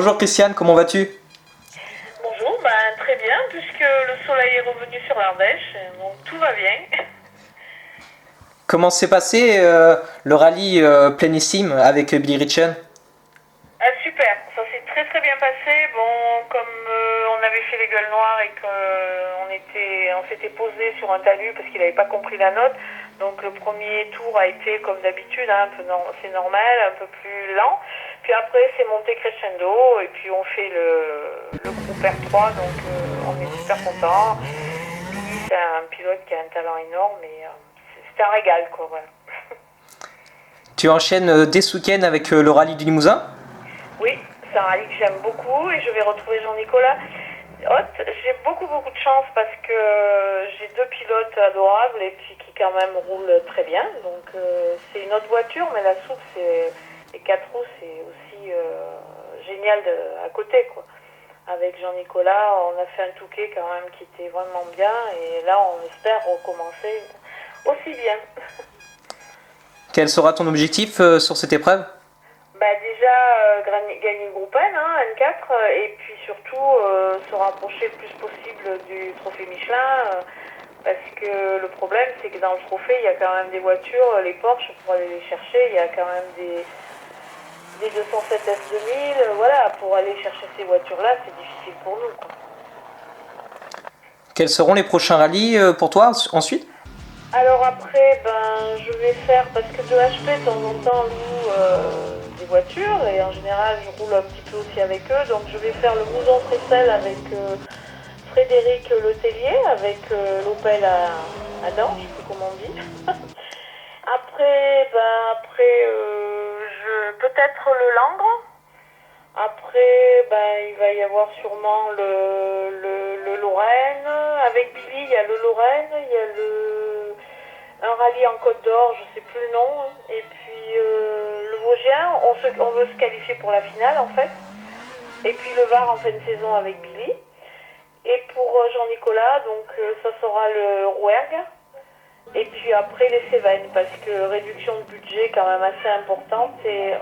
Bonjour Christiane, comment vas-tu? Bonjour, très bien, puisque le soleil est revenu sur l'Ardèche, donc tout va bien. Comment s'est passé le rallye Plénissime avec Billy Ritchen? Ah, super, ça s'est très très bien passé. Bon, comme on avait fait les gueules noires et qu'on s'était posé sur un talus parce qu'il n'avait pas compris la note, donc le premier tour a été comme d'habitude, hein, c'est normal, un peu plus lent. Puis après c'est monté crescendo et puis on fait le groupe R3, donc on est super content. Billy c'est un pilote qui a un talent énorme et c'est un régal quoi. Voilà. Tu enchaînes dès ce week-end avec le rallye du Limousin? Oui, c'est un rallye que j'aime beaucoup et je vais retrouver Jean-Nicolas Hott. J'ai beaucoup de chance parce que j'ai deux pilotes adorables et puis qui quand même roulent très bien. Donc c'est une autre voiture, mais la soupe, les quatre roues, c'est aussi génial à côté quoi. Avec Jean-Nicolas, on a fait un touquet quand même qui était vraiment bien et là on espère recommencer aussi bien. Quel sera ton objectif sur cette épreuve? Déjà gagner le groupe N, hein, N4, et puis surtout se rapprocher le plus possible du trophée Michelin, parce que le problème c'est que dans le trophée il y a quand même des voitures, les Porsche pour aller les chercher, il y a quand même des 207 S2000, voilà, pour aller chercher ces voitures-là c'est difficile pour nous quoi. Quels seront les prochains rallyes pour toi ensuite? Alors après, je vais faire, parce que de HP, de temps en temps, loue des voitures, et en général, je roule un petit peu aussi avec eux, donc je vais faire le Mouzon Tressel avec Frédéric Letellier, avec l'Opel à Dents, je sais plus comment on dit. Après, peut-être le Langres. Après, il va y avoir sûrement le Lorraine. Avec Billy, il y a le Lorraine, il y a un rallye en Côte d'Or, je sais plus le nom. Et puis le Vosgien, on veut se qualifier pour la finale en fait. Et puis le Var en fin de saison avec Billy. Et pour Jean-Nicolas, donc ça sera le Rouergue. Et puis après les Cévennes, parce que réduction de budget quand même assez importante et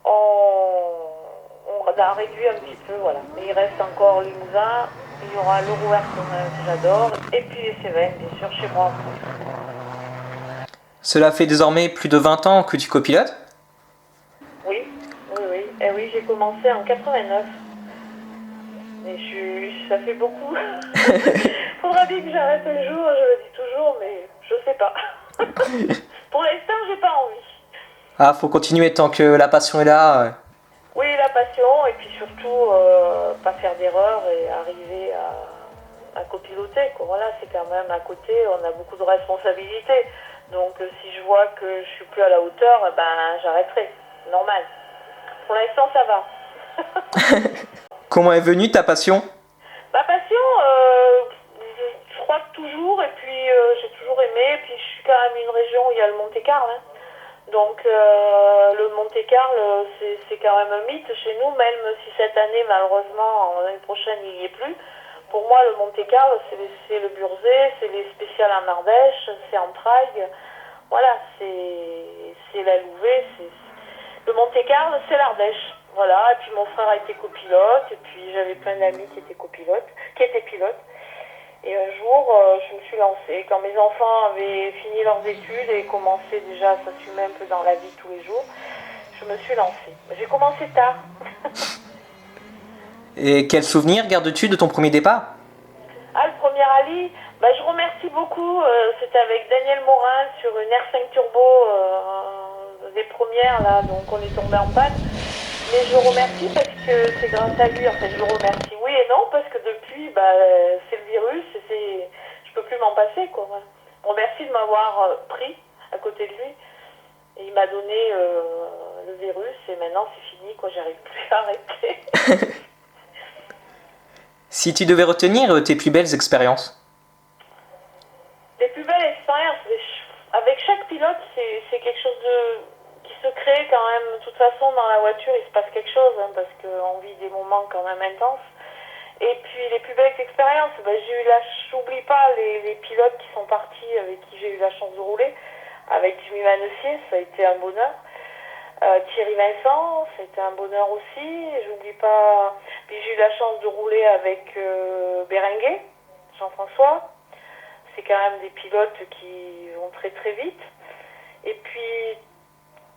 on a réduit un petit peu, voilà. Mais il reste encore Limousin, il y aura le Rouergue que j'adore, et puis les Cévennes, bien sûr, chez moi en France. Cela fait désormais plus de 20 ans que tu copilotes? Oui. Et oui, j'ai commencé en 89. Mais ça fait beaucoup. Faudra bien que j'arrête un jour, je le dis toujours, mais je sais pas. Pour l'instant, j'ai pas envie. Ah, faut continuer tant que la passion est là. Oui, la passion, et puis surtout, pas faire d'erreur et arriver à copiloter, quoi. Voilà, c'est quand même à côté, on a beaucoup de responsabilités. Donc, si je vois que je suis plus à la hauteur, j'arrêterai. Normal. Pour l'instant, ça va. Comment est venue ta passion? Ma passion, je crois que toujours, et puis j'ai toujours aimé, et puis je suis quand même une région où il y a le Monte-Carlo, hein. Donc le Monte-Carlo, c'est quand même un mythe chez nous, même si cette année, malheureusement, l'année prochaine, il n'y est plus. Pour moi, le Monte-Carlo, c'est le Burzet, c'est les spéciales en Ardèche, c'est en Prague. Voilà, c'est la Louvet, le Monte-Carlo, c'est l'Ardèche. Voilà, et puis mon frère a été copilote, et puis j'avais plein d'amis qui étaient pilotes. Et un jour, je me suis lancée. Quand mes enfants avaient fini leurs études et commençaient déjà à s'assumer un peu dans la vie tous les jours, je me suis lancée. J'ai commencé tard. Et quel souvenir gardes-tu de ton premier départ? Ah, le premier rallye, je remercie beaucoup. C'était avec Daniel Morin sur une R5 Turbo des premières, là, donc on est tombé en panne. Mais je le remercie parce que c'est grâce à lui, en fait, je le remercie. Oui et non, parce que depuis, c'est le virus, je peux plus m'en passer, quoi. Je remercie de m'avoir pris à côté de lui. Et il m'a donné le virus et maintenant c'est fini, quoi, j'arrive plus à arrêter. Si tu devais retenir tes plus belles expériences? Les plus belles expériences, avec chaque pilote, c'est quelque chose qui se crée quand même. De toute façon, dans la voiture, il se passe quelque chose, hein, parce qu'on vit des moments quand même intenses. Et puis, les plus belles expériences, j'oublie pas les pilotes qui sont partis, avec qui j'ai eu la chance de rouler, avec Jimmy Manessier, ça a été un bonheur. Thierry Vincent, c'était un bonheur aussi. J'oublie pas. Puis j'ai eu la chance de rouler avec Berenguer, Jean-François. C'est quand même des pilotes qui vont très très vite. Et puis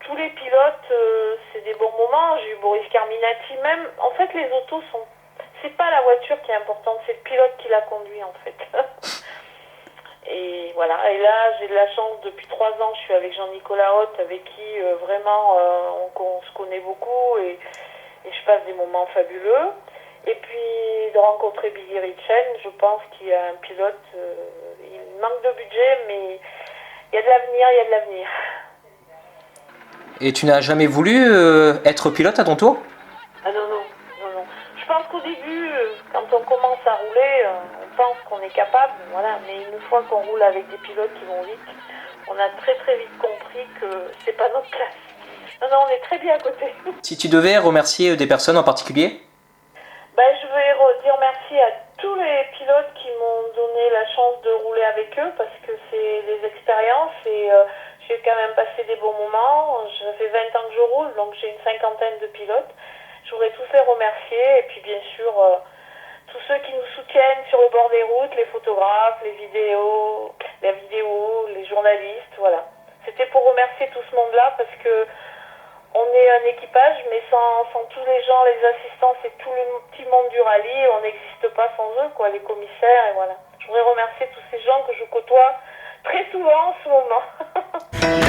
tous les pilotes, c'est des bons moments. J'ai eu Boris Carminati même. En fait, les autos sont. C'est pas la voiture qui est importante, c'est le pilote qui la conduit en fait. Et voilà. Et là, j'ai de la chance depuis 3 ans. Je suis avec Jean-Nicolas Hoth, avec qui vraiment on se connaît beaucoup et je passe des moments fabuleux. Et puis de rencontrer Billy Ritchen, je pense qu'il y a un pilote. Il manque de budget, mais il y a de l'avenir, il y a de l'avenir. Et tu n'as jamais voulu être pilote à ton tour? Ah non, non, non, non. Je pense qu'au début, quand on commence à rouler, on pense qu'on est capable, voilà. Mais une fois qu'on roule avec des pilotes qui vont vite, on a très très vite compris que c'est pas notre place. Non, non, on est très bien à côté. Si tu devais remercier des personnes en particulier? Ben, je vais dire merci à tous les pilotes qui m'ont donné la chance de rouler avec eux parce que c'est des expériences et j'ai quand même passé des bons moments. Ça fait 20 ans que je roule, donc j'ai une cinquantaine de pilotes. Je voudrais tous les remercier et puis bien sûr tous ceux qui nous soutiennent sur le bord des routes, les photographes, les vidéos, les journalistes, voilà. C'était pour remercier tout ce monde-là parce que on est un équipage, mais sans tous les gens, les assistants, c'est tout le petit monde du rallye, on n'existe pas sans eux, quoi, les commissaires, et voilà. Je voudrais remercier tous ces gens que je côtoie très souvent en ce moment.